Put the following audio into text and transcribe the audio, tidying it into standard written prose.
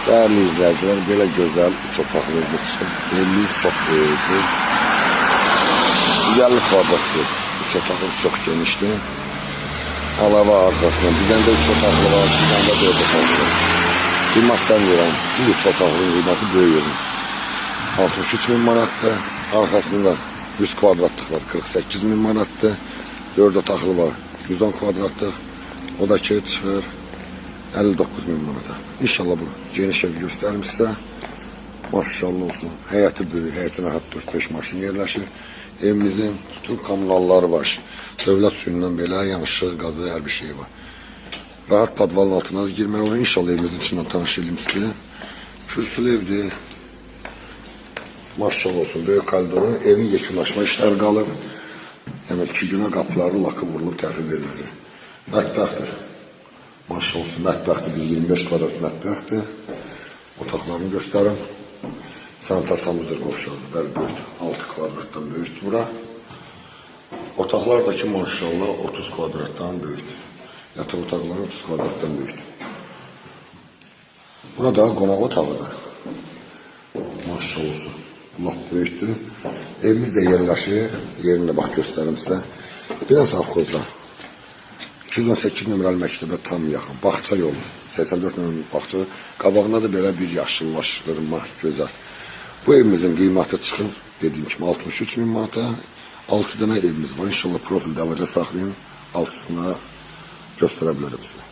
Değerli izleyiciler, böyle güzel üç otaqlı evimiz çıxıb. Evimiz çox böyükdür. 50 kvadratdır. Üç otaqlı çox genişdir. Alava arxasında. Bir dənə də üç otaqlı var, bir dənə də 4 otaqlı. Qiymatdan verəm. Bu üç otaqlının qiyməti böyük. 63 min manatdır. Arxasında 100 kvadratlıq var, 48 min manatdır. 4 otaqlı var, 110 kvadratlıq. O da ki çıxır 59 min manata. İnşallah bu geniş ev göstərim sizə. Maşallah olsun. Həyəti böyük, həyətinə rahat 4-5 maşın yerləşir. Evimizin bütün kommunalları var. Dövlət suyundan belə yanışı, qazı, hər bir şey var. Rahat padvalın altına da girmək olur. İnşallah evimizin içindən tanış edim sizə. Kürsülü evdir. Maşallah olsun. Böyük koridoru. Evin yekunlaşma işləri qalır. Yəni 2 günə qapıları lakı vurulub təhvil veriləcək. Mətbəxdir. Maşallah olsun. Mətbəxdir. Bir 25 kvadrat mətbəxdir. Otaqlarını göstərim. Sanitasamızdır qovşağı. Bəli, böyükdür. 6 kvadratdan böyükdür bura. Otaqlar da ki maşallah 30 kvadratdan böyükdür. Yataq otaqları 30 kvadratdan böyükdür. Bura da qonaq otağıdır. Maşallah olsun. Allah böyükdür. Evimiz də yerləşir. Yerini bax göstərim sizə. Biraz avxozlar. 218 nömrəli məktəbə tam yaxın. Bağça yolu. 84 nömrəli bağça. Qabağına da belə bir yaşıllaşdırma gözəl. Bu evimizin qiyməti çıxır. Dediyim kimi 63 min manata. 6 dənə evimiz var. İnşallah profildə əlaqə saxlayın. Altısına göstərə bilərəm sizə.